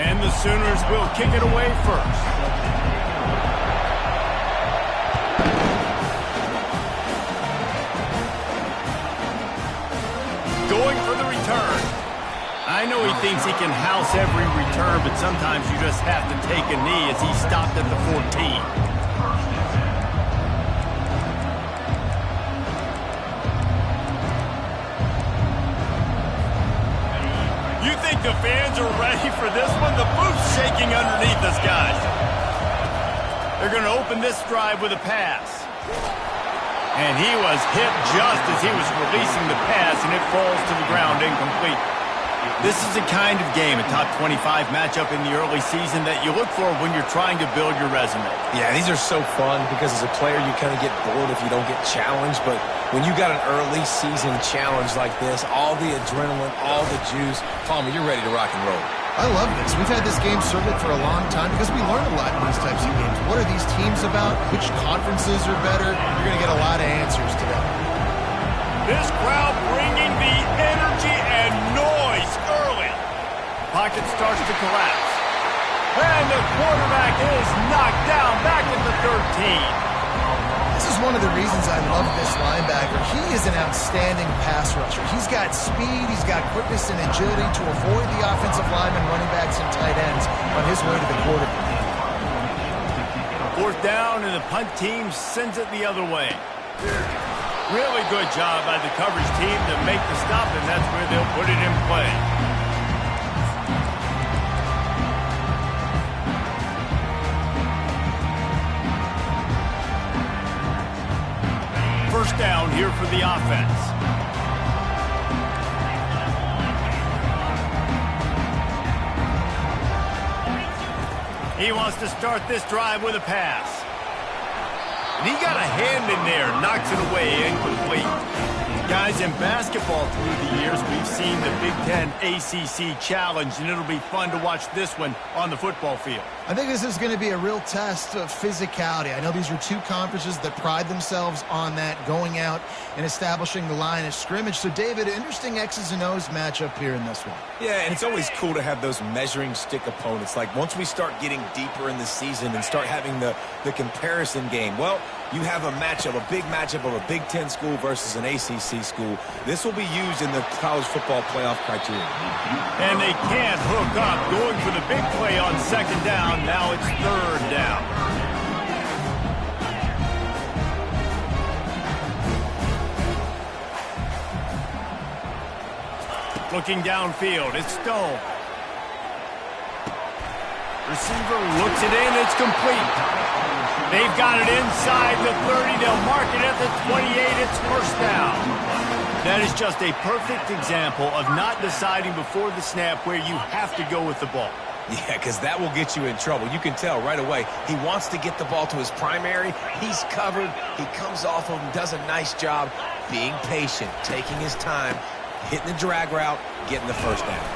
And the Sooners will kick it away first. Going for the return. I know he thinks he can house every return, but sometimes you just have to take a knee as he stopped at the 14. The fans are ready for this one. The booth's shaking underneath us, guys. They're going to open this drive with a pass. And he was hit just as he was releasing the pass, and it falls to the ground incomplete. This is the kind of game, a top 25 matchup in the early season, that you look for when you're trying to build your resume. Yeah, these are so fun because as a player, you kind of get bored if you don't get challenged. But when you got an early season challenge like this, all the adrenaline, all the juice, Palmer, you're ready to rock and roll. I love this. We've had this game circled for a long time because we learn a lot in these types of games. What are these teams about? Which conferences are better? You're going to get a lot of answers today. This crowd bringing the energy and noise early. Pocket starts to collapse. And the quarterback is knocked down back at the 13. This is one of the reasons I love this linebacker. He is an outstanding pass rusher. He's got speed, he's got quickness and agility to avoid the offensive linemen, running backs, and tight ends on his way to the quarterback. Fourth down, and the punt team sends it the other way. Really good job by the coverage team to make the stop, and that's where they'll put it in play. First down here for the offense. He wants to start this drive with a pass. And he got a hand in there, knocks it away, incomplete. Guys, in basketball through the years, we've seen the Big Ten ACC Challenge, and it'll be fun to watch this one on the football field. I think this is going to be a real test of physicality. I know these are two conferences that pride themselves on that, going out and establishing the line of scrimmage. So, David, interesting X's and O's matchup here in this one. Yeah, and it's always cool to have those measuring stick opponents. Like, once we start getting deeper in the season and start having the comparison game, well, you have a matchup, a big matchup of a Big Ten school versus an ACC school. This will be used in the college football playoff criteria. And they can't hook up, going for the big play on second down. Now it's third down. Looking downfield, it's Stone. Receiver looks it in, it's complete. They've got it inside the 30. They'll mark it at the 28. It's first down. That is just a perfect example of not deciding before the snap where you have to go with the ball. Yeah, because that will get you in trouble. You can tell right away. He wants to get the ball to his primary. He's covered. He comes off of him, does a nice job being patient, taking his time, hitting the drag route, getting the first down.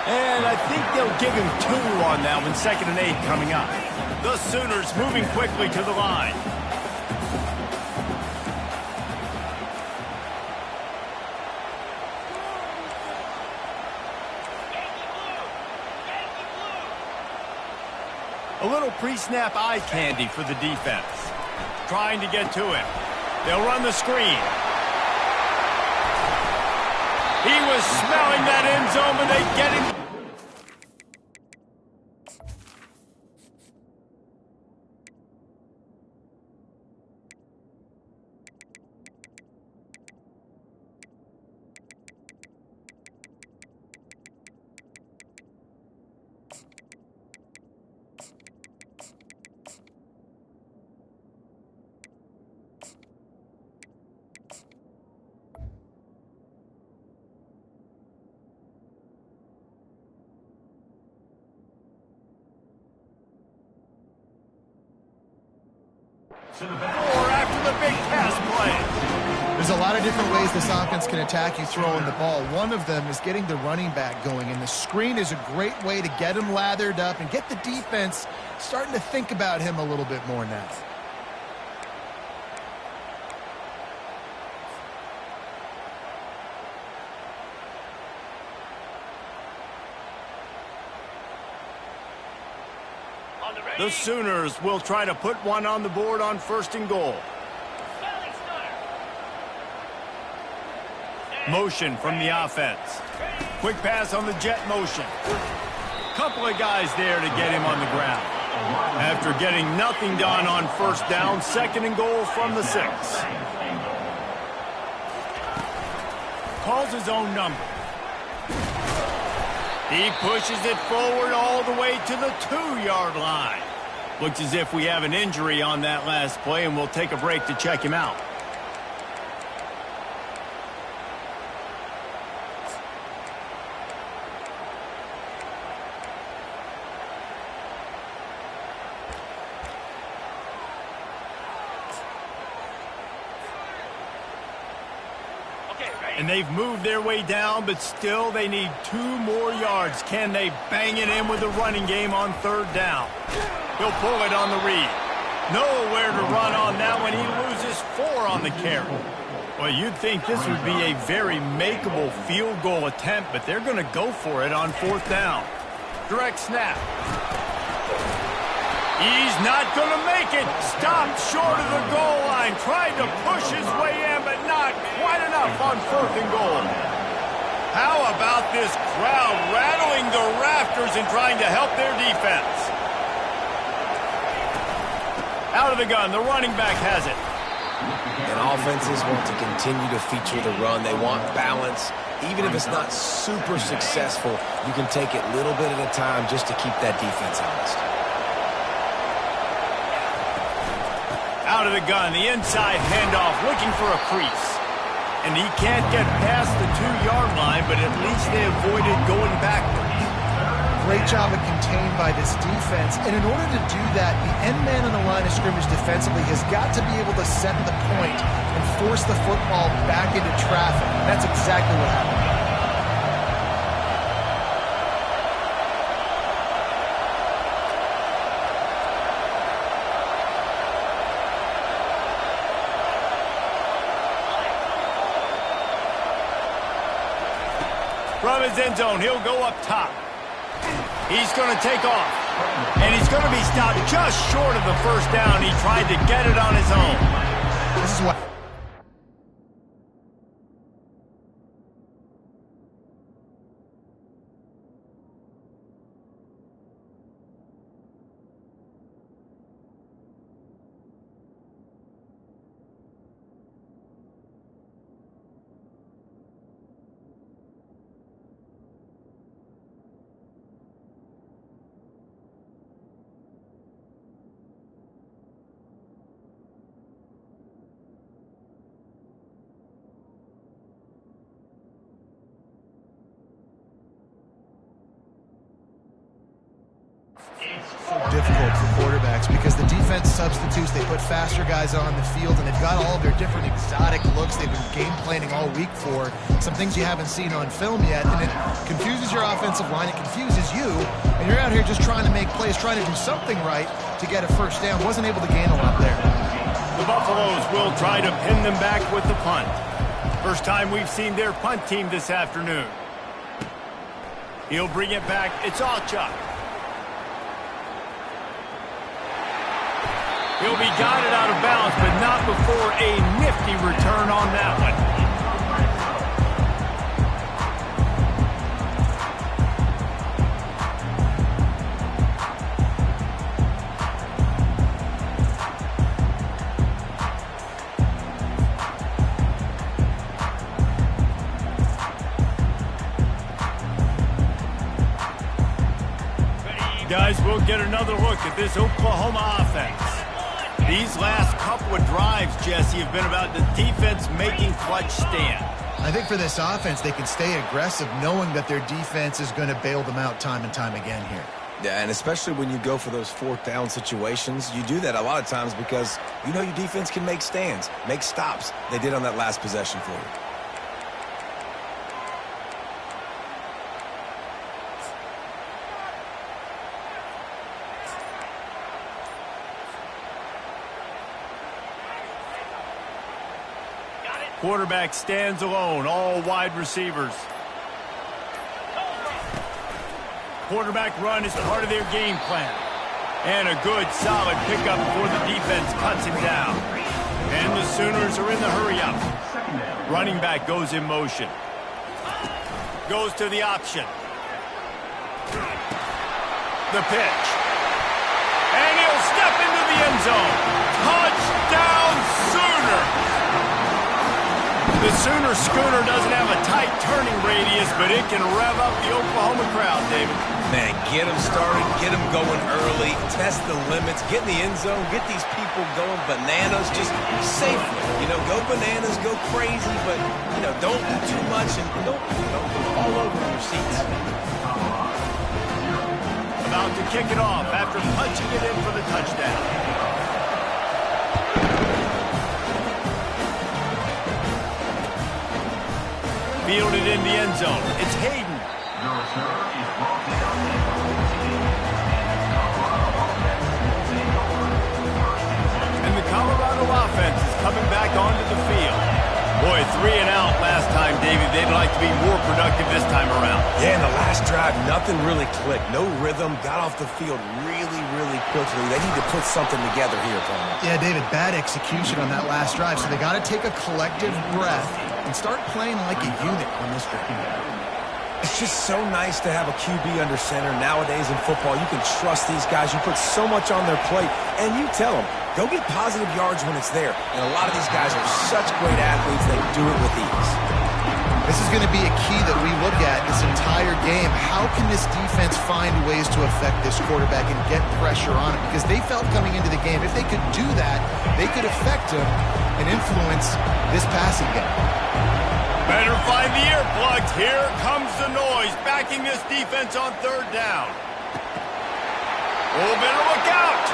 And I think they'll give him 2 on that one, 2nd and 8 coming up. The Sooners moving quickly to the line. A little pre-snap eye candy for the defense. Trying to get to him. They'll run the screen. He was smelling that end zone, but they get him. Or after the big pass play. There's a lot of different ways this offense can attack you throwing the ball. One of them is getting the running back going, and the screen is a great way to get him lathered up and get the defense starting to think about him a little bit more now. The Sooners will try to put one on the board on 1st and goal. Motion from the offense. Quick pass on the jet motion. Couple of guys there to get him on the ground. After getting nothing done on 1st down, 2nd and goal from the 6. Calls his own number. He pushes it forward all the way to the 2-yard line. Looks as if we have an injury on that last play, and we'll take a break to check him out. And they've moved their way down, but still they need 2 more yards. Can they bang it in with the running game on 3rd down? He'll pull it on the read. Nowhere to run on that one. He loses 4 on the carry. Well, you'd think this would be a very makeable field goal attempt, but they're going to go for it on 4th down. Direct snap. He's not going to make it. Stopped short of the goal line. Tried to push his way in, but not quite enough on 4th and goal. How about this crowd rattling the rafters and trying to help their defense? Out of the gun, the running back has it. And offenses want to continue to feature the run. They want balance. Even if it's not super successful, you can take it little bit at a time just to keep that defense honest. Out of the gun, the inside handoff, looking for a crease. And he can't get past the 2-yard line, but at least they avoided going backwards. Great job of contained by this defense. And in order to do that, the end man on the line of scrimmage defensively has got to be able to set the point and force the football back into traffic. And that's exactly what happened. From his end zone, he'll go up top. He's going to take off. And he's going to be stopped just short of the 1st down. He tried to get it on his own. This is what... so difficult for quarterbacks because the defense substitutes, they put faster guys on the field, and they've got all of their different exotic looks they've been game planning all week for, some things you haven't seen on film yet, and it confuses your offensive line, it confuses you, and you're out here just trying to make plays, trying to do something right to get a 1st down. Wasn't able to gain a lot there. The Buffaloes will try to pin them back with the punt. First time we've seen their punt team this afternoon. He'll bring it back. It's Allchuck. He'll be guided out of bounds, but not before a nifty return on that one. Guys, we'll get another look at this Oklahoma offense. These last couple of drives, Jesse, have been about the defense making clutch stand. I think for this offense, they can stay aggressive knowing that their defense is going to bail them out time and time again here. Yeah, and especially when you go for those 4th down situations, you do that a lot of times because you know your defense can make stands, make stops. They did on that last possession for you. Quarterback stands alone, all wide receivers. Quarterback run is part of their game plan. And a good, solid pickup before the defense cuts him down. And the Sooners are in the hurry-up. Running back goes in motion. Goes to the option. The pitch. And he'll step into the end zone. Touchdown, Sooners! The Sooner schooner doesn't have a tight turning radius, but it can rev up the Oklahoma crowd, David. Man, get them started, get them going early, test the limits, get in the end zone, get these people going bananas just safely. You know, go bananas, go crazy, but, you know, don't do too much and don't fall over in your seats. About to kick it off after punching it in for the touchdown. Fielded in the end zone. It's Hayden. And the Colorado offense is coming back onto the field. Boy, 3 and out last time, Davey. They'd like to be more productive this time around. Yeah, in the last drive, nothing really clicked. No rhythm. Got off the field really, really quickly. They need to put something together here, Paul. Yeah, David, bad execution on that last drive. So they got to take a collective breath and start playing like a unit on this drive. It's just so nice to have a QB under center. Nowadays in football, you can trust these guys. You put so much on their plate, and you tell them, go get positive yards when it's there. And a lot of these guys are such great athletes, they do it with ease. This is going to be a key that we look at this entire game. How can this defense find ways to affect this quarterback and get pressure on him? Because they felt coming into the game, if they could do that, they could affect him and influence this passing game. Better find the earplugs. Here comes the noise, backing this defense on third down. Oh, better look out.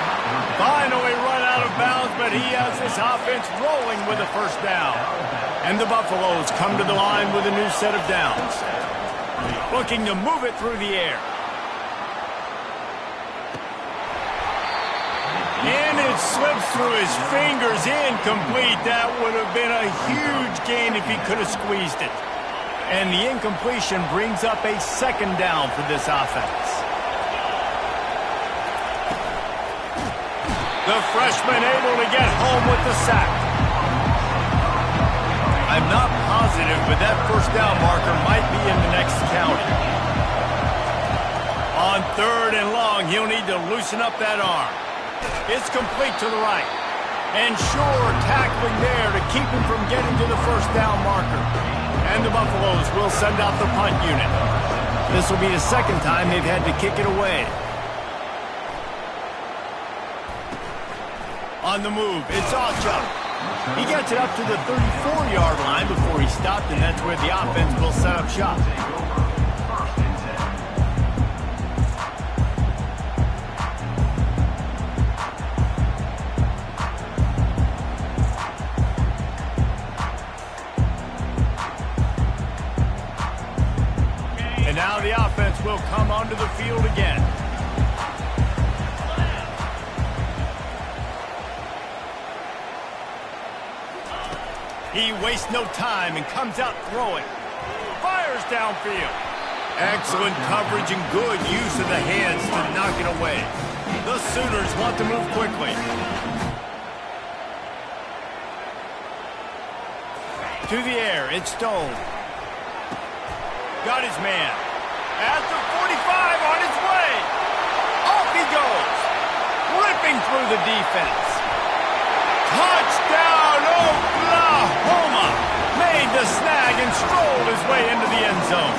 Finally run out of bounds, but he has this offense rolling with a first down. And the Buffaloes come to the line with a new set of downs. Looking to move it through the air. And it slips through his fingers, incomplete. That would have been a huge gain if he could have squeezed it. And the incompletion brings up a second down for this offense. The freshman able to get home with the sack. I'm not positive, but that first down marker might be in the next county. On third and long, he'll need to loosen up that arm. It's complete to the right. And sure, tackling there to keep him from getting to the first down marker. And the Buffaloes will send out the punt unit. This will be the second time they've had to kick it away. On the move, it's Ochoa. He gets it up to the 34-yard line before he stopped, and that's where the offense will set up shop. And now the offense will come onto the field again. He wastes no time and comes out throwing. Fires downfield. Excellent coverage and good use of the hands to knock it away. The Sooners want to move quickly. To the air, it's Stone. Got his man. At the 45 on his way. Off he goes. Ripping through the defense. Touchdown, Oklahoma! Made the snag and strolled his way into the end zone.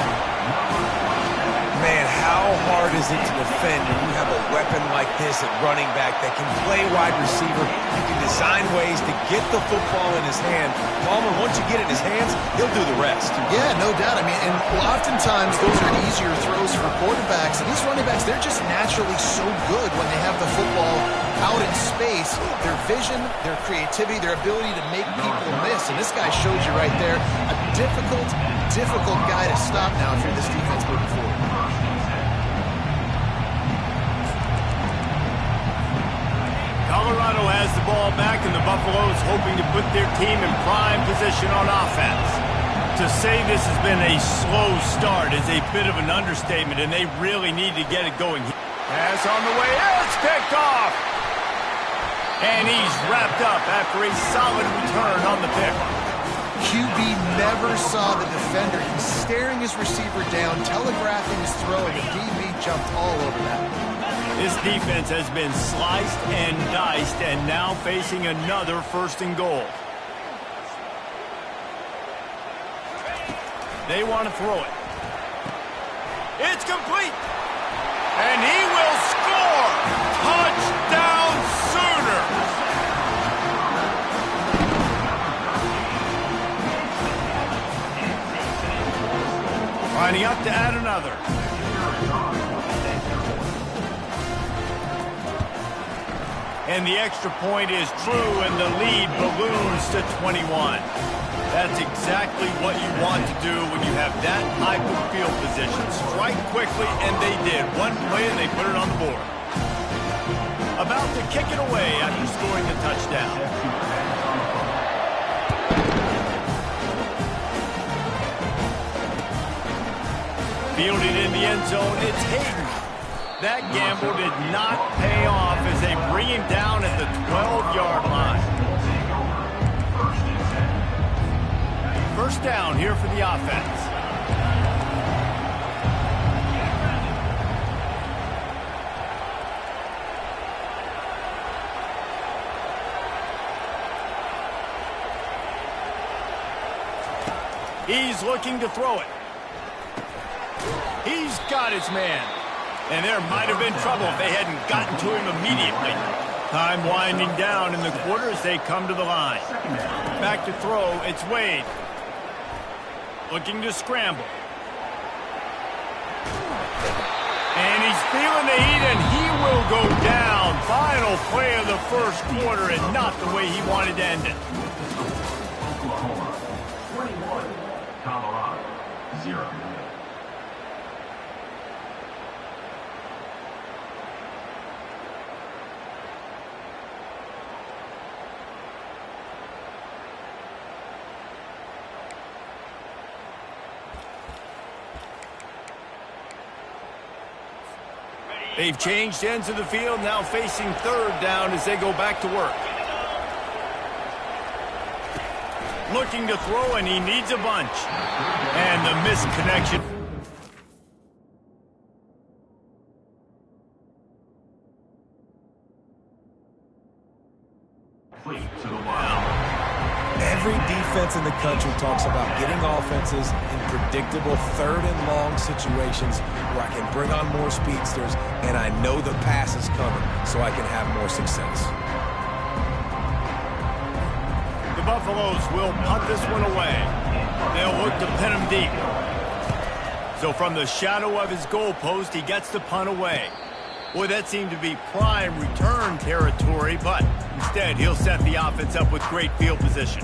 Man, how hard is it to defend when you have a weapon like this at running back that can play wide receiver? You can design ways to get the football in his hand. Palmer, once you get it in his hands, he'll do the rest. Yeah, no doubt. I mean, and oftentimes those are easier throws for quarterbacks. And these running backs, they're just naturally so good when they have the football out in space. Their vision, their creativity, their ability to make people miss. And this guy shows you right there, a difficult guy to stop now if you're this defense moving forward. Colorado has the ball back, and the Buffaloes hoping to put their team in prime position on offense. To say this has been a slow start is a bit of an understatement, and they really need to get it going. Pass on the way. It's picked off. And he's wrapped up after a solid return on the pick. QB never saw the defender. He's staring his receiver down, telegraphing his throw, and the DB jumped all over that. This defense has been sliced and diced, and now facing another 1st and goal. They want to throw it. It's complete. And he will score. Touchdown Sooners. Lining up to add another. And the extra point is true, and the lead balloons to 21. That's exactly what you want to do when you have that type of field position. Strike quickly, and they did. One play, and they put it on the board. About to kick it away after scoring the touchdown. Fielded in the end zone, it's Hayden. That gamble did not pay off as they bring him down at the 12-yard line. First down here for the offense. He's looking to throw it. He's got his man. And there might have been trouble if they hadn't gotten to him immediately. Time winding down in the quarter as they come to the line. Back to throw, it's Wade. Looking to scramble. And he's feeling the heat, and he will go down. Final play of the 1st quarter, and not the way he wanted to end it. Oklahoma, 21, Colorado, 0. They've changed ends of the field, now facing 3rd down as they go back to work. Looking to throw, and he needs a bunch. And the misconnection. Every defense in the country talks about getting offenses in predictable 3rd and long situations where I can bring on more speedsters and I know the pass is coming so I can have more success. The Buffaloes will punt this one away. They'll look to pin him deep. So from the shadow of his goalpost, he gets the punt away. Boy, that seemed to be prime return territory, but instead he'll set the offense up with great field position.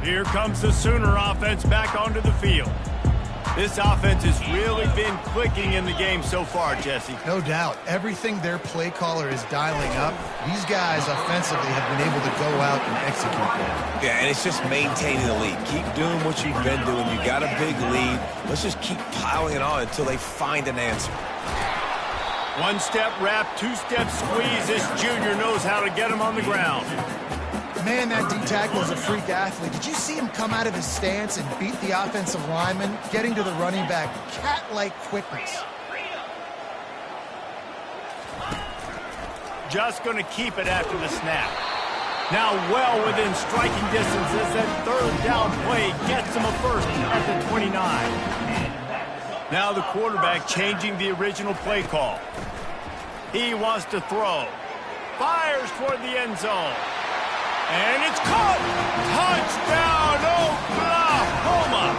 Here comes the Sooner offense back onto the field. This offense has really been clicking in the game so far, Jesse. No doubt. Everything their play caller is dialing up, these guys offensively have been able to go out and execute that. Yeah, and it's just maintaining the lead. Keep doing what you've been doing. You got a big lead. Let's just keep piling it on until they find an answer. 1-step wrap, 2-step squeeze. This junior knows how to get him on the ground. Man, that D-tackle is a freak athlete. Did you see him come out of his stance and beat the offensive lineman, getting to the running back? Cat-like quickness. Just going to keep it after the snap. Now well within striking distance as that 3rd down play gets him a first at the 29. Now the quarterback changing the original play call. He wants to throw. Fires toward the end zone. And it's caught! Touchdown, Oklahoma!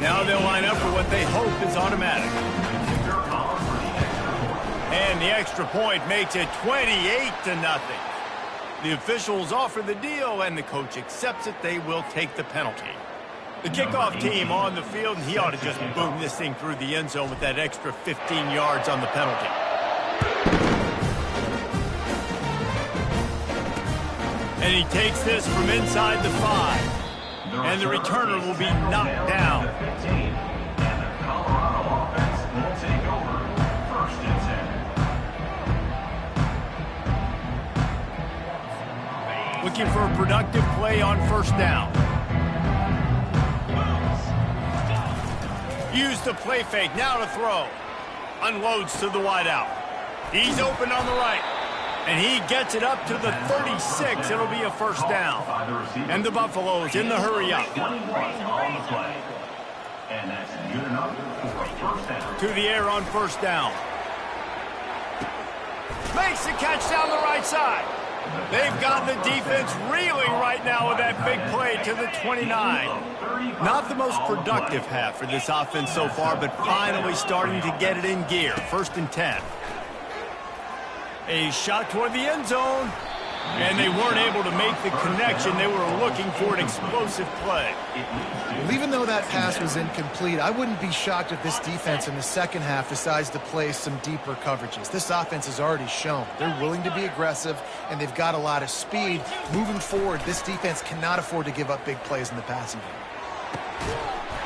Now they'll line up for what they hope is automatic. And the extra point makes it 28-0. The officials offer the deal, and the coach accepts it. They will take the penalty. The kickoff team on the field, and he ought to just boom this thing through the end zone with that extra 15 yards on the penalty. And he takes this from inside the 5. And the returner will be knocked down. 15, and the Colorado offense will take over 1st and 10. Looking for a productive play on 1st down. Use the play fake, now to throw. Unloads to the wideout. He's open on the right. And he gets it up to the 36. It'll be a 1st down. And the Buffaloes in the hurry up. 21 on the play. And that's good enough for a 1st down. To the air on 1st down. Makes the catch down the right side. They've got the defense reeling right now with that big play to the 29. Not the most productive half for this offense so far, but finally starting to get it in gear. 1st and 10. A shot toward the end zone. And they weren't able to make the connection. They were looking for an explosive play. Well, even though that pass was incomplete, I wouldn't be shocked if this defense in the second half decides to play some deeper coverages. This offense has already shown they're willing to be aggressive, and they've got a lot of speed. Moving forward, this defense cannot afford to give up big plays in the passing game.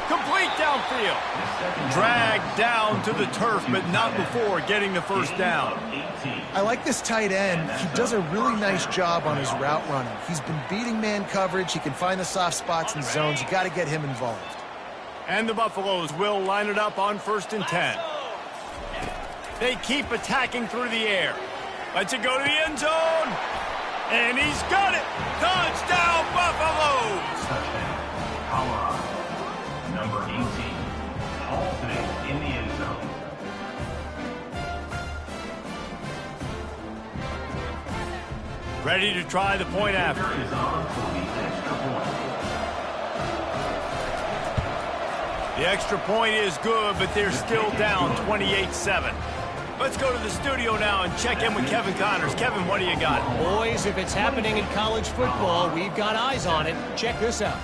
Complete downfield. Dragged down to the turf, but not before getting the 1st down. I like this tight end. He does a really nice job on his route running. He's been beating man coverage. He can find the soft spots and zones. You got to get him involved. And the Buffaloes will line it up on 1st and 10. They keep attacking through the air. Lets it go to the end zone. And he's got it. Touchdown, Buffaloes. Touchdown, Colorado. Number 18, Halton in the end zone. Ready to try the point after. Is on for the extra point. The extra point is good, but they're still down 28-7. Let's go to the studio now and check in with Kevin Connors. Kevin, what do you got? Boys, if it's happening in college football, we've got eyes on it. Check this out.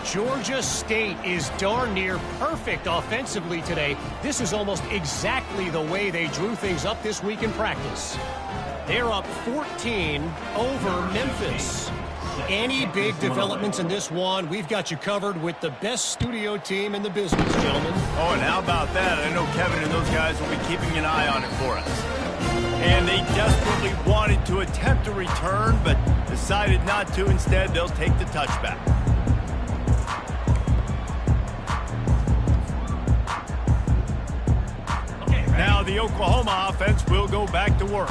Georgia State is darn near perfect offensively today. This is almost exactly the way they drew things up this week in practice. They're up 14 over Memphis. Any big developments in this one, we've got you covered with the best studio team in the business, gentlemen. Oh, and how about that? I know Kevin and those guys will be keeping an eye on it for us. And they desperately wanted to attempt a return, but decided not to. Instead, they'll take the touchback. Now the Oklahoma offense will go back to work.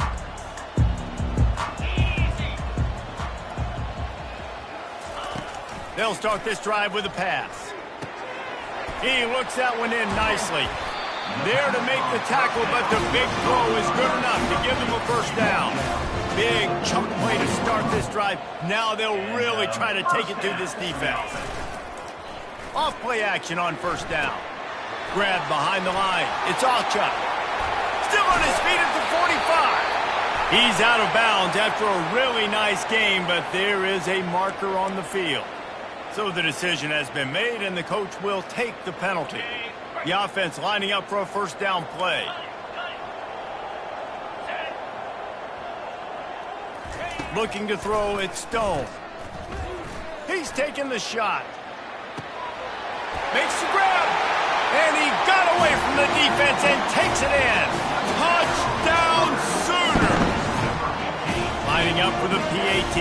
They'll start this drive with a pass. He looks that one in nicely. There to make the tackle, but the big throw is good enough to give them a 1st down. Big chunk play to start this drive. Now they'll really try to take it to this defense. Off play action on 1st down. Grab behind the line. It's Ocha. Still on his feet at the 45. He's out of bounds after a really nice game, but there is a marker on the field. So the decision has been made, and the coach will take the penalty. The offense lining up for a 1st down play. Looking to throw, it's Stone. He's taking the shot. Makes the grab. And he got away from the defense and takes it in. Touchdown, Sooner. Lining up for the PAT.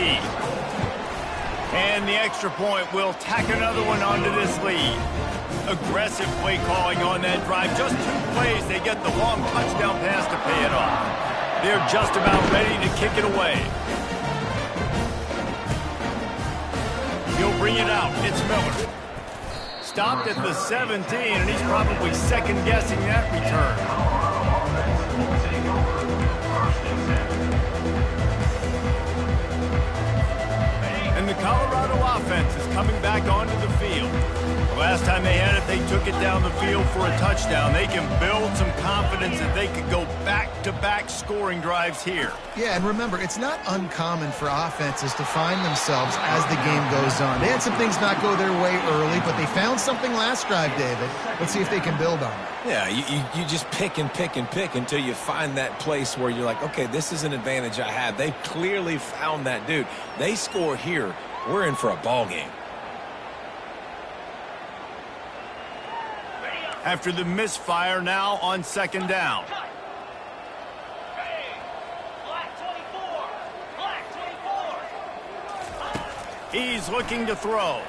And the extra point will tack another one onto this lead. Aggressive play calling on that drive. Just 2 plays, they get the long touchdown pass to pay it off. They're just about ready to kick it away. He'll bring it out. It's Miller. Stopped at the 17, and he's probably second-guessing that return. And the Colorado offense is coming back onto the field. The last time they had it, they took it down the field for a touchdown. They can build some confidence that they could go back-to-back scoring drives here. Yeah, and remember, it's not uncommon for offenses to find themselves as the game goes on. They had some things not go their way early, but they found something last drive, David. Let's see if they can build on it. Yeah, you just pick and pick and pick until you find that place where you're like, okay, this is an advantage I have. They clearly found that dude. They score here. We're in for a ball game. After the misfire, now on second down. He's looking to throw.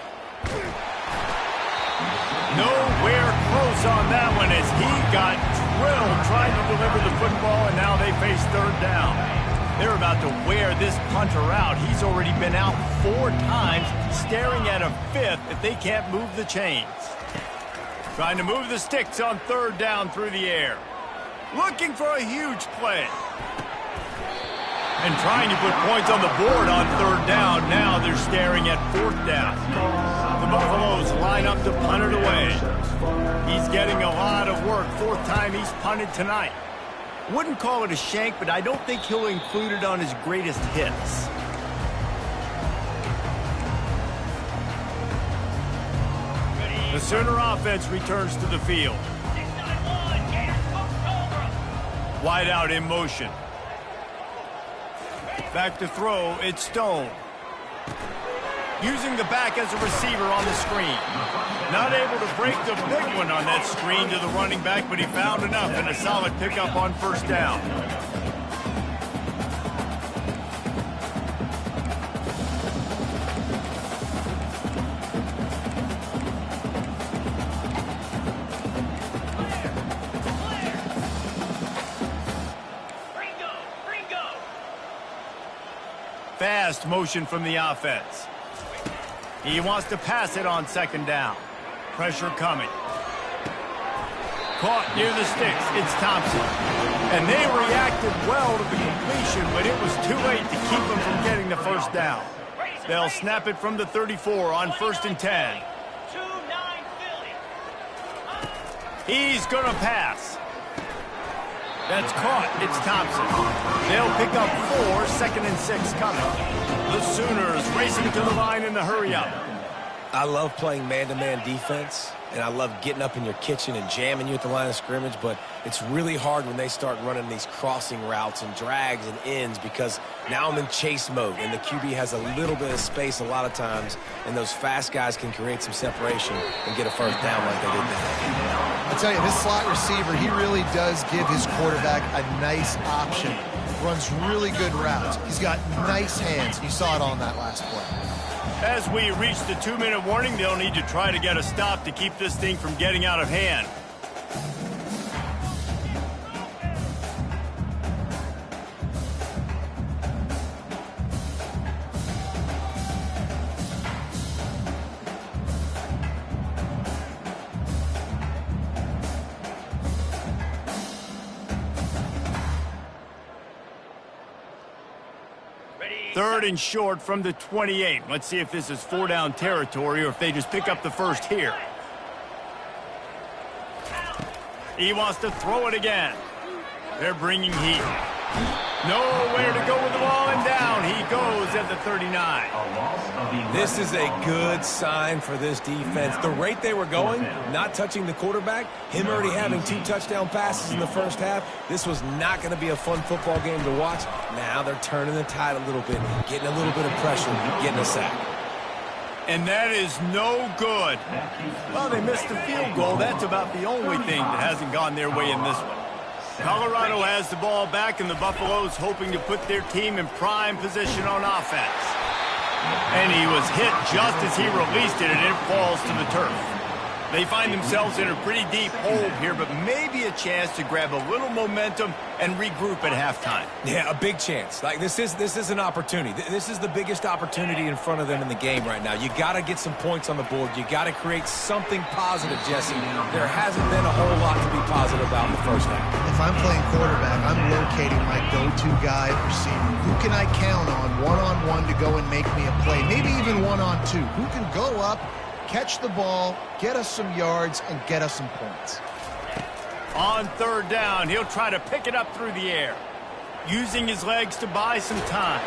Nowhere close on that one as he got drilled trying to deliver the football, and now they face third down. They're about to wear this punter out. He's already been out 4 times, staring at a 5th if they can't move the chains. Trying to move the sticks on third down through the air. Looking for a huge play. And trying to put points on the board on third down. Now they're staring at 4th down. The Buffaloes line up to punt it away. He's getting a lot of work. 4th time he's punted tonight. Wouldn't call it a shank, but I don't think he'll include it on his greatest hits. The Sooner offense returns to the field. Wide out in motion. Back to throw, it's Stone. Using the back as a receiver on the screen. Not able to break the big one on that screen to the running back, but he found enough and a solid pickup on first down. Fast motion from the offense. He wants to pass it on second down. Pressure coming. Caught near the sticks. It's Thompson. And they reacted well to the completion, but it was too late to keep them from getting the first down. They'll snap it from the 34 on 1st and 10. He's going to pass. That's caught. It's Thompson. They'll pick up 4, 2nd and 6 coming. The Sooners racing to the line in the hurry-up. I love playing man-to-man defense, and I love getting up in your kitchen and jamming you at the line of scrimmage, but it's really hard when they start running these crossing routes and drags and ends because now I'm in chase mode, and the QB has a little bit of space a lot of times, and those fast guys can create some separation and get a first down like they did there. I tell you, this slot receiver, he really does give his quarterback a nice option. Runs really good routes. He's got nice hands. You saw it on that last play. As we reach the 2-minute warning, they'll need to try to get a stop to keep this thing from getting out of hand. Third and short from the 28. Let's see if this is 4-down territory or if they just pick up the first here. He wants to throw it again. They're bringing heat. Nowhere to go with the ball, and down he goes at the 39. This is a good sign for this defense. The rate they were going, not touching the quarterback, him already having 2 touchdown passes in the first half, this was not going to be a fun football game to watch. Now they're turning the tide a little bit, getting a little bit of pressure, getting a sack. And that is no good. Well, they missed the field goal. That's about the only thing that hasn't gone their way in this one. Colorado has the ball back, and the Buffaloes hoping to put their team in prime position on offense. And he was hit just as he released it, and it falls to the turf. They find themselves in a pretty deep hole here, but maybe a chance to grab a little momentum and regroup at halftime. Yeah, a big chance. Like this is an opportunity. This is the biggest opportunity in front of them in the game right now. You got to get some points on the board. You got to create something positive, Jesse. There hasn't been a whole lot to be positive about in the first half. If I'm playing quarterback, I'm locating my go-to guy at receiver. Who can I count on one-on-one to go and make me a play? Maybe even one-on-two. Who can go up, catch the ball, get us some yards, and get us some points. On third down, he'll try to pick it up through the air, using his legs to buy some time.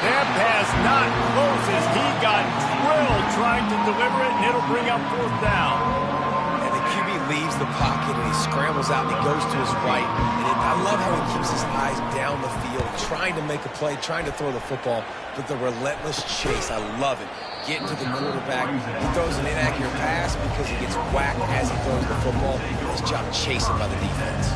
That pass not close as he got drilled trying to deliver it, and it'll bring up 4th down. And the QB leaves the pocket, and he scrambles out, and he goes to his right. And I love how he keeps his eyes down the field, trying to make a play, trying to throw the football, but the relentless chase, I love it. get to the quarterback. He throws an inaccurate pass because he gets whacked as he throws the football. His job chasing by the defense.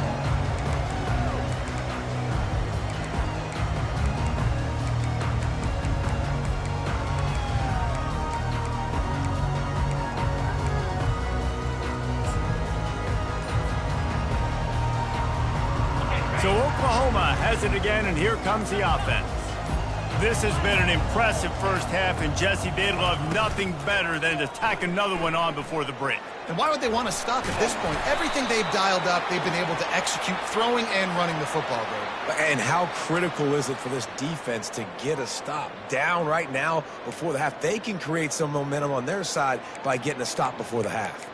So Oklahoma has it again, and here comes the offense. This has been an impressive first half, and Jesse, they'd love nothing better than to tack another one on before the break. And why would they want to stop at this point? Everything they've dialed up, they've been able to execute throwing and running the football game. And how critical is it for this defense to get a stop? Down right now before the half. They can create some momentum on their side by getting a stop before the half.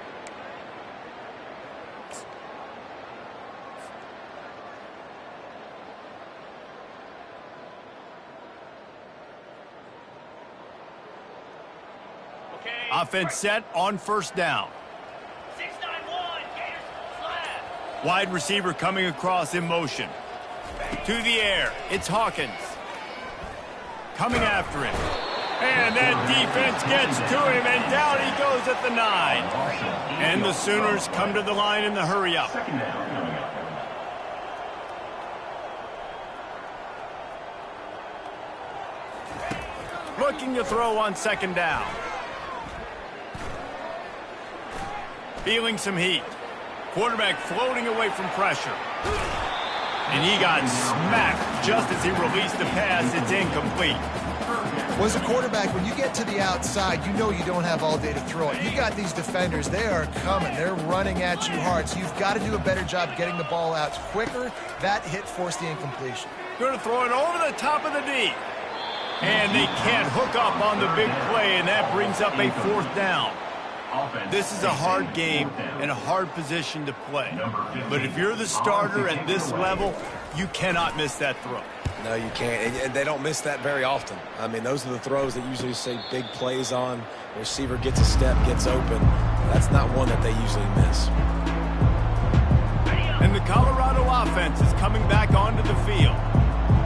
Offense set on first down. 6-9-1, Gators flat. Wide receiver coming across in motion. To the air, it's Hawkins. Coming after him. And that defense gets to him, and down he goes at the 9. And the Sooners come to the line in the hurry-up. Second down coming up. Looking to throw on second down. Feeling some heat. Quarterback floating away from pressure. And he got smacked just as he released the pass. It's incomplete. Well, as a quarterback, when you get to the outside, you know you don't have all day to throw it. You got these defenders. They are coming. They're running at you hard. So you've got to do a better job getting the ball out quicker. That hit forced the incompletion. Going to throw it over the top of the D. And they can't hook up on the big play, and that brings up a fourth down. This is a hard game and a hard position to play. But if you're the starter at this level, you cannot miss that throw. No, you can't. And they don't miss that very often. I mean, those are the throws that usually say big plays on. The receiver gets a step, gets open. That's not one that they usually miss. And the Colorado offense is coming back onto the field.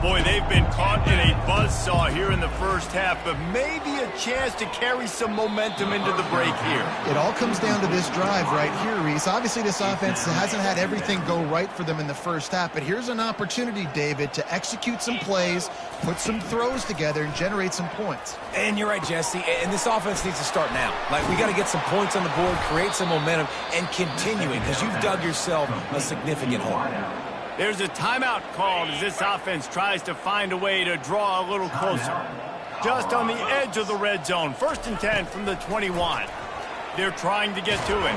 Boy, they've been caught in a buzzsaw here in the first half, but maybe a chance to carry some momentum into the break here. It all comes down to this drive right here, Reese. Obviously, this offense hasn't had everything go right for them in the first half, but here's an opportunity, David, to execute some plays, put some throws together, and generate some points. And you're right, Jesse, and this offense needs to start now. Like, we got to get some points on the board, create some momentum, and continue it, because you've dug yourself a significant hole. There's a timeout called as this offense tries to find a way to draw a little closer. Just on the edge of the red zone. 1st and 10 from the 21. They're trying to get to it.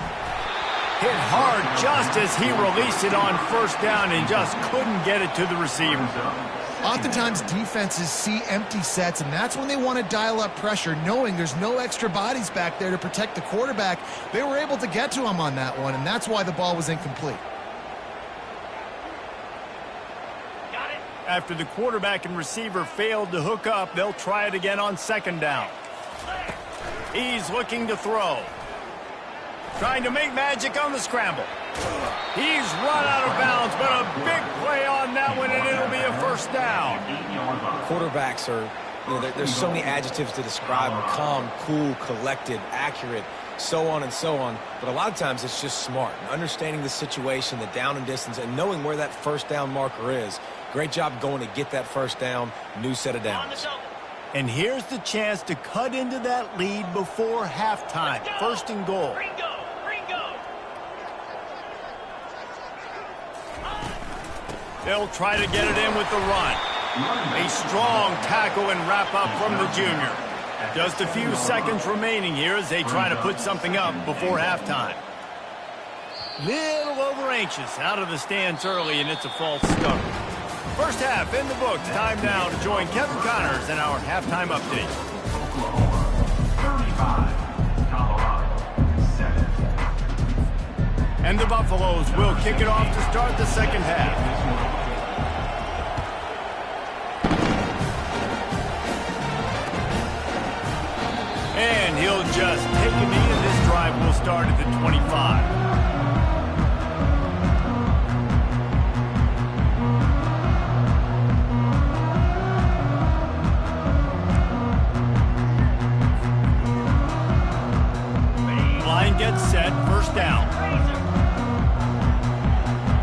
Hit hard just as he released it on first down and just couldn't get it to the receiver. Oftentimes, defenses see empty sets, and that's when they want to dial up pressure, knowing there's no extra bodies back there to protect the quarterback. They were able to get to him on that one, and that's why the ball was incomplete. After the quarterback and receiver failed to hook up, they'll try it again on second down. He's looking to throw. Trying to make magic on the scramble. He's run out of bounds, but a big play on that one, and it'll be a first down. Quarterbacks are, there's so many adjectives to describe them. Calm, cool, collected, accurate, so on and so on. But a lot of times it's just smart. Understanding the situation, the down and distance, and knowing where that first down marker is. Great job going to get that first down. New set of downs. And here's the chance to cut into that lead before halftime. 1st and goal. They'll try to get it in with the run. A strong tackle and wrap up from the junior. Just a few seconds remaining here as they try to put something up before halftime. Little over anxious out of the stands early, and it's a false start. First half in the books. Time now to join Kevin Connors in our halftime update. Oklahoma 35, Colorado 7. And the Buffaloes will kick it off to start the second half. And he'll just take a knee, and this drive will start at the 25. gets set, first down.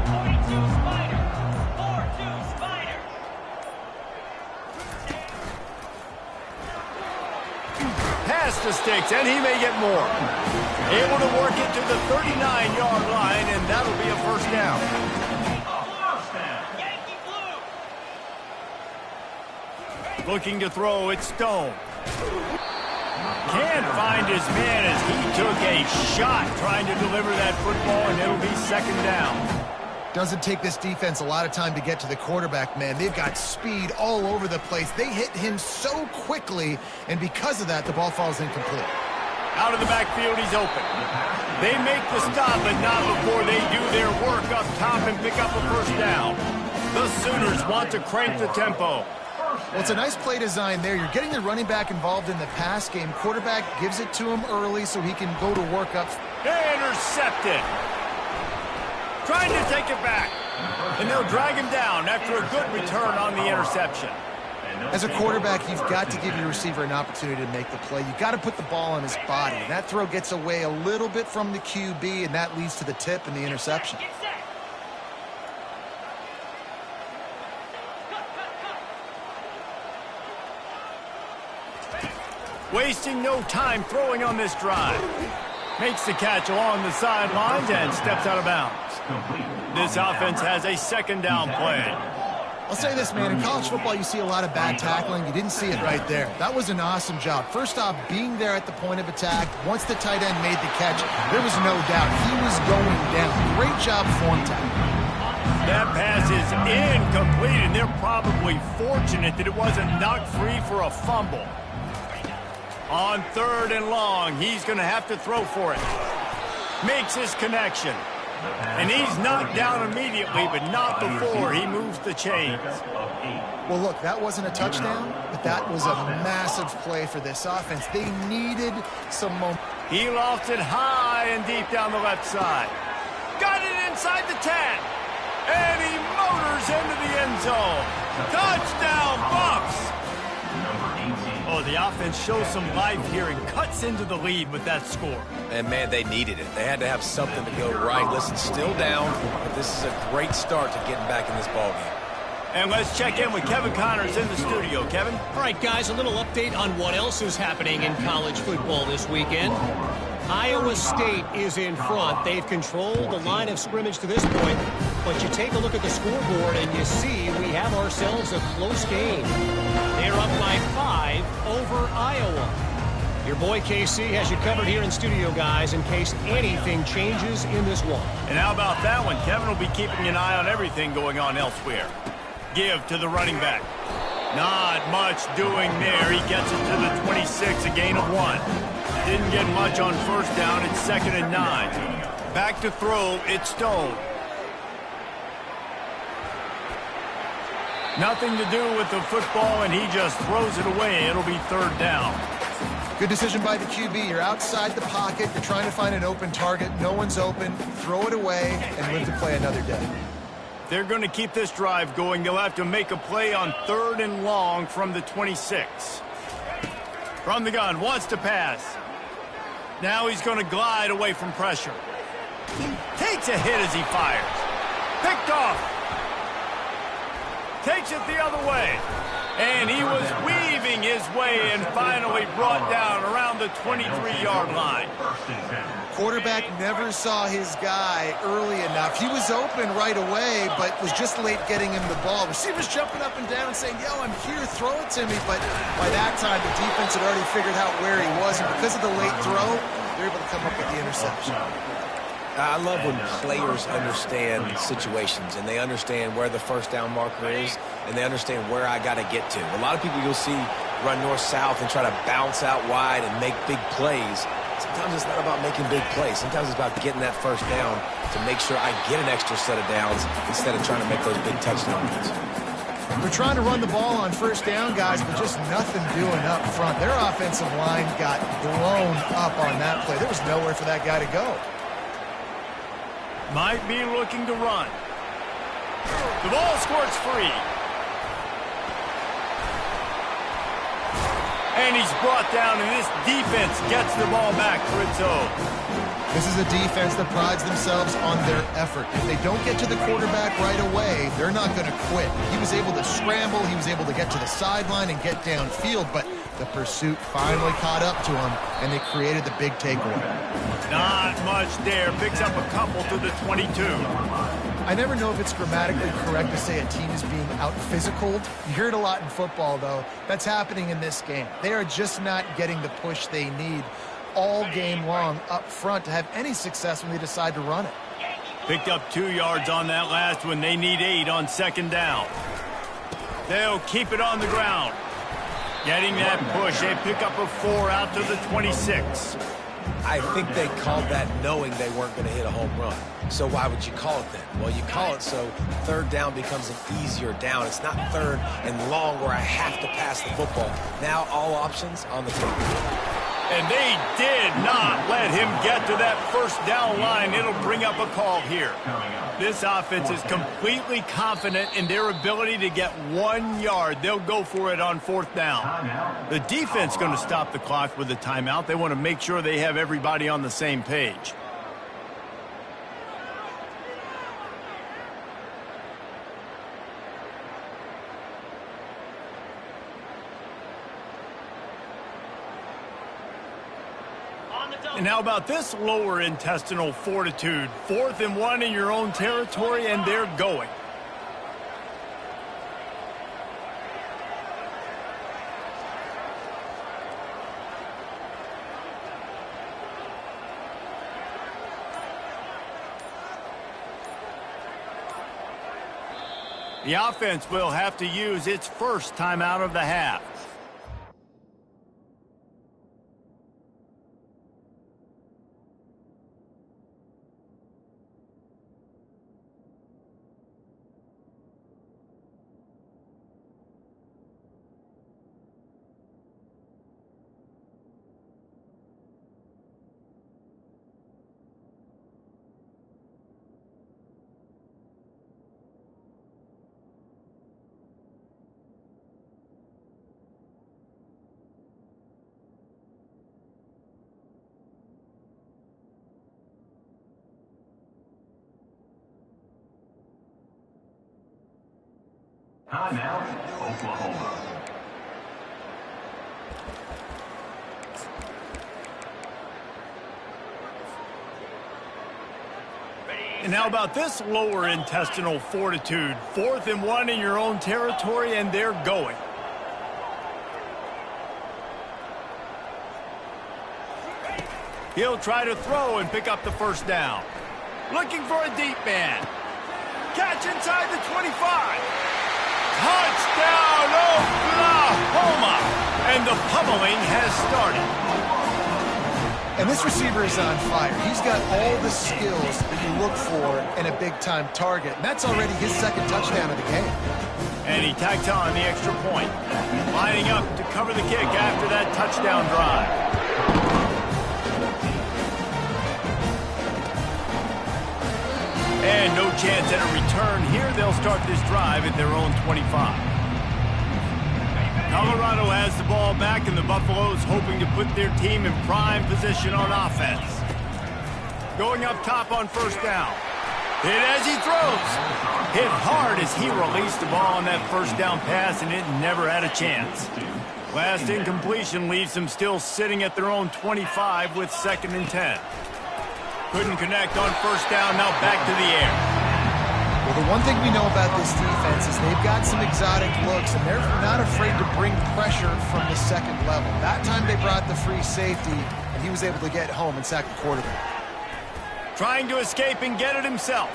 42 Spider. 4-2 Spider. Pass to Sticks, and he may get more. Able to work it to the 39-yard line, and that'll be a first down. Yankee Blue. Looking to throw, it's Stone. Can't find his man as he took a shot trying to deliver that football, and it'll be second down. Doesn't take this defense a lot of time to get to the quarterback, man. They've got speed all over the place. They hit him so quickly, and because of that, the ball falls incomplete. Out of the backfield, he's open. They make the stop, but not before they do their work up top and pick up a first down. The Sooners want to crank the tempo. Well, it's a nice play design there. You're getting the running back involved in the pass game. Quarterback gives it to him early so he can go to work up. Intercepted. Trying to take it back. And they'll drag him down after a good return on the interception. As a quarterback, you've got to give your receiver an opportunity to make the play. You've got to put the ball on his body. That throw gets away a little bit from the QB, and that leads to the tip and the interception. Get set. Wasting no time throwing on this drive. Makes the catch along the sidelines and steps out of bounds. This offense has a second down play. I'll say this, man. In college football, you see a lot of bad tackling. You didn't see it right there. That was an awesome job. First off, being there at the point of attack. Once the tight end made the catch, there was no doubt he was going down. Great job form tackling. That pass is incomplete, and they're probably fortunate that it wasn't knocked free for a fumble. On third and long, he's going to have to throw for it. Makes his connection. And he's knocked down immediately, but not before he moves the chains. Well, look, that wasn't a touchdown, but that was a massive play for this offense. They needed some momentum. He lofts it high and deep down the left side. Got it inside the 10. And he motors into the end zone. Touchdown, Bucs! Oh, the offense shows some life here and cuts into the lead with that score. And, man, they needed it. They had to have something to go right. Listen, still down, but this is a great start to getting back in this ballgame. And let's check in with Kevin Connors in the studio. Kevin? All right, guys, a little update on what else is happening in college football this weekend. Iowa State is in front. They've controlled the line of scrimmage to this point, but you take a look at the scoreboard and you see we have ourselves a close game. They're up by 5 over Iowa. Your boy KC has you covered here in studio, guys, in case anything changes in this one. And how about that one? Kevin will be keeping an eye on everything going on elsewhere. Give to the running back. Not much doing there. He gets it to the 26, a gain of 1. Didn't get much on first down. It's 2nd and 9. Back to throw. It's Stone. Nothing to do with the football, and he just throws it away. It'll be 3rd down. Good decision by the QB. You're outside the pocket. You're trying to find an open target. No one's open. Throw it away and live to play another day. They're going to keep this drive going. They'll have to make a play on 3rd and long from the 26. From the gun, wants to pass. Now he's going to glide away from pressure. Takes a hit as he fires. Picked off. Takes it the other way. And he was weaving his way and finally brought down around the 23-yard line. Quarterback never saw his guy early enough. He was open right away, but was just late getting him the ball. Receivers jumping up and down saying, yo, I'm here, throw it to me. But by that time, the defense had already figured out where he was. And because of the late throw, they're able to come up with the interception. I love when players understand situations and they understand where the first down marker is and they understand where I got to get to. A lot of people you'll see run north-south and try to bounce out wide and make big plays. Sometimes it's not about making big plays. Sometimes it's about getting that first down to make sure I get an extra set of downs instead of trying to make those big touchdown runs. We're trying to run the ball on first down, guys, but just nothing doing up front. Their offensive line got blown up on that play. There was nowhere for that guy to go. Might be looking to run. The ball squirts free. And he's brought down, and this defense gets the ball back for its own. This is a defense that prides themselves on their effort. If they don't get to the quarterback right away, they're not going to quit. He was able to scramble. He was able to get to the sideline and get downfield, but the pursuit finally caught up to him, and they created the big takeaway. Not much there. Picks up a couple to the 22. I never know if it's grammatically correct to say a team is being out-physicaled. You hear it a lot in football, though. That's happening in this game. They are just not getting the push they need all game long up front to have any success when they decide to run it. Picked up 2 yards on that last one. They need 8 on second down. They'll keep it on the ground. Getting that push. They pick up a 4 out to the 26. I think they called that knowing they weren't going to hit a home run. So why would you call it then? Well, you call it so third down becomes an easier down. It's not third and long where I have to pass the football. Now all options on the table. And they did not let him get to that first down line. It'll bring up a call here. This offense is completely confident in their ability to get 1 yard. They'll go for it on fourth down. The defense is going to stop the clock with a timeout. They want to make sure they have everybody on the same page. And how about this lower intestinal fortitude? 4th and 1 in your own territory, and they're going. The offense will have to use its first timeout of the half. Timeout, Oklahoma. And how about this lower intestinal fortitude? 4th and 1 in your own territory, and they're going. He'll try to throw and pick up the first down. Looking for a deep man. Catch inside the 25. Touchdown, Oklahoma! And the pummeling has started. And this receiver is on fire. He's got all the skills that you look for in a big-time target. And that's already his second touchdown of the game. And he tacks on the extra point. Lining up to cover the kick after that touchdown drive. And no chance at a return here. They'll start this drive at their own 25. Colorado has the ball back, and the Buffaloes hoping to put their team in prime position on offense. Going up top on first down. Hit as he throws. Hit hard as he released the ball on that first down pass, and it never had a chance. Last incompletion leaves them still sitting at their own 25 with 2nd and 10. Couldn't connect on first down, now back to the air. Well, the one thing we know about this defense is they've got some exotic looks, and they're not afraid to bring pressure from the second level. That time they brought the free safety, and he was able to get home and sack the quarterback. Trying to escape and get it himself.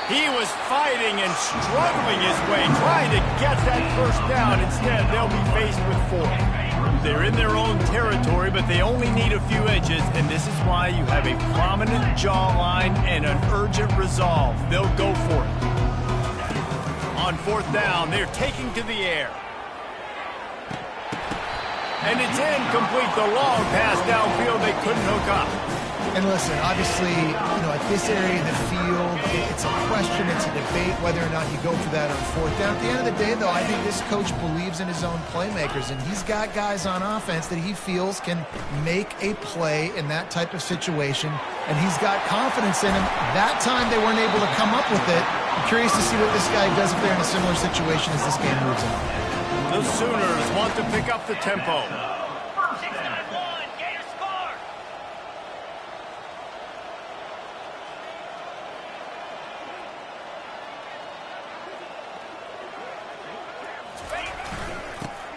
He was fighting and struggling his way, trying to get that first down. Instead, they'll be faced with 4. They're in their own territory, but they only need a few edges, and this is why you have a prominent jawline and an urgent resolve. They'll go for it. On fourth down, they're taking to the air. And it's incomplete. The long pass downfield, they couldn't hook up. And listen, obviously, at this area of the field, it's a question, it's a debate whether or not you go for that on fourth down. At the end of the day, though, I think this coach believes in his own playmakers, and he's got guys on offense that he feels can make a play in that type of situation, and he's got confidence in him. That time they weren't able to come up with it. I'm curious to see what this guy does if they're in a similar situation as this game moves on. The Sooners want to pick up the tempo.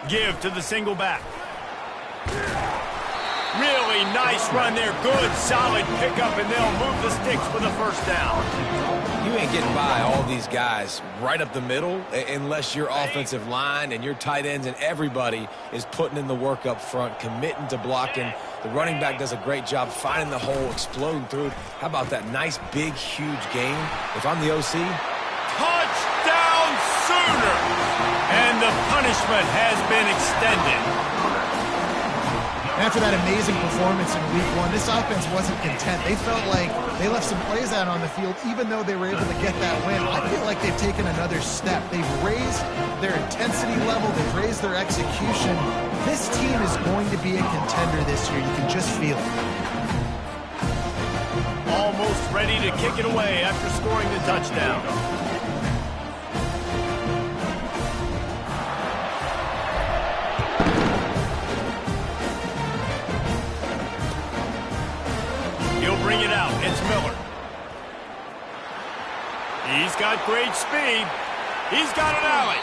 Give to the single back. Really nice run there. Good, solid pickup, and they'll move the sticks for the first down. You ain't getting by all these guys right up the middle unless your offensive line and your tight ends and everybody is putting in the work up front, committing to blocking. The running back does a great job finding the hole, exploding through. How about that nice, big, huge game? If I'm the OC, touchdown Sooners! And the punishment has been extended. After that amazing performance in Week 1, this offense wasn't content. They felt like they left some plays out on the field, even though they were able to get that win. I feel like they've taken another step. They've raised their intensity level. They've raised their execution. This team is going to be a contender this year. You can just feel it. Almost ready to kick it away after scoring the touchdown. He'll bring it out. It's Miller. He's got great speed. He's got an alley.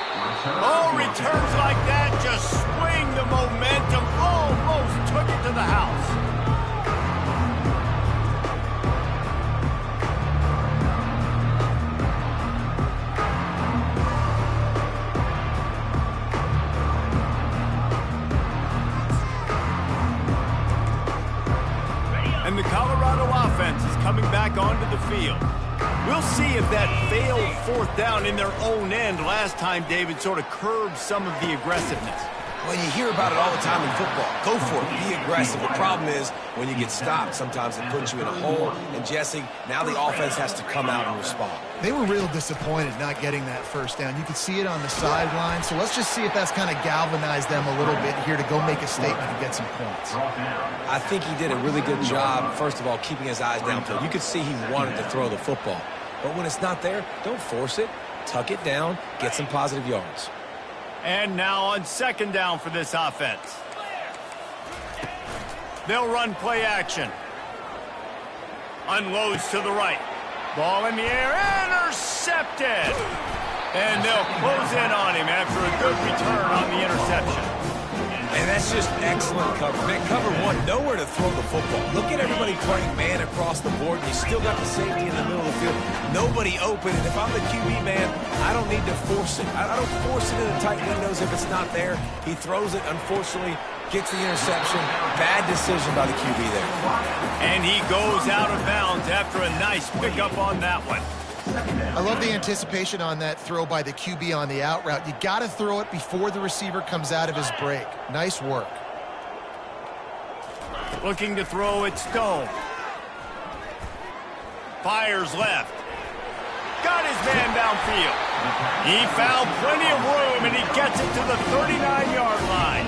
Oh, returns like that just swing the momentum. Almost took it to the house. And the Colorado offense is coming back onto the field. We'll see if that failed fourth down in their own end last time, David, sort of curbed some of the aggressiveness. well, you hear about it all the time in football. Go for it. Be aggressive. The problem is when you get stopped, sometimes it puts you in a hole. And, Jesse, now the offense has to come out and respond. They were real disappointed not getting that first down. You could see it on the sideline. So let's just see if that's kind of galvanized them a little bit here to go make a statement and get some points. I think he did a really good job, first of all, keeping his eyes downfield. You could see he wanted to throw the football. But when it's not there, don't force it. Tuck it down. Get some positive yards. And now on second down for this offense. They'll run play action. Unloads to the right. Ball in the air, intercepted. And they'll close in on him after a good return on the interception. And that's just excellent cover. Man, cover one, nowhere to throw the football. Look at everybody playing man across the board, and you still got the safety in the middle of the field. Nobody open, and if I'm the QB, man, I don't need to force it. I don't force it in the tight windows if it's not there. He throws it, unfortunately, gets the interception. Bad decision by the QB there. And he goes out of bounds after a nice pickup on that one. I love the anticipation on that throw by the QB on the out route. You got to throw it before the receiver comes out of his break. Nice work. Looking to throw it, Stone. Fires left. Got his man downfield. He found plenty of room, and he gets it to the 39-yard line.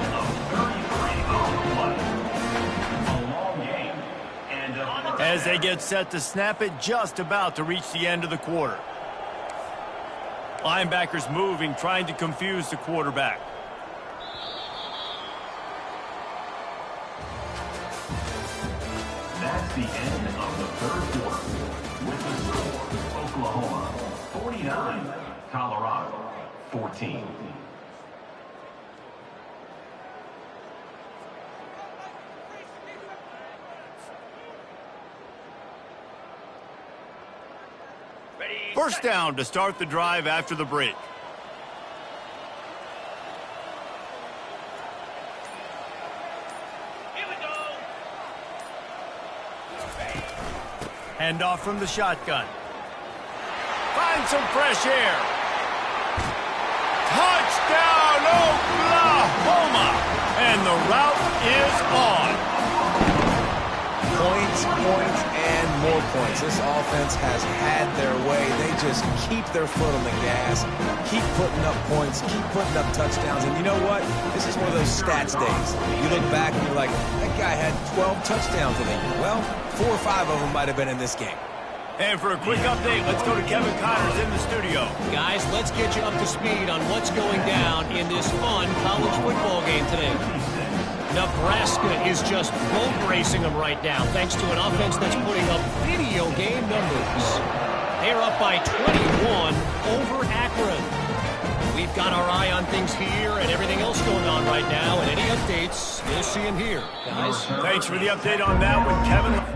As they get set to snap it, just about to reach the end of the quarter. Linebackers moving, trying to confuse the quarterback. That's the end of the third quarter. With the score, Oklahoma 49, Colorado 14. First down to start the drive after the break. Here we go. Handoff from the shotgun. Find some fresh air. Touchdown, Oklahoma! And the route is on. Points points and more points. This offense has had their way. They just keep their foot on the gas, keep putting up points, keep putting up touchdowns. And you know what? This is one of those stats days. You look back and you're like, that guy had 12 touchdowns in the year. Well, 4 or 5 of them might have been in this game. And for a quick update, let's go to Kevin Connors in the studio. Guys, let's get you up to speed on what's going down in this fun college football game today. Nebraska is just boat racing them right now, thanks to an offense that's putting up video game numbers. They're up by 21 over Akron. We've got our eye on things here and everything else going on right now, and any updates, you'll see them here, guys. Thanks for the update on that one, Kevin.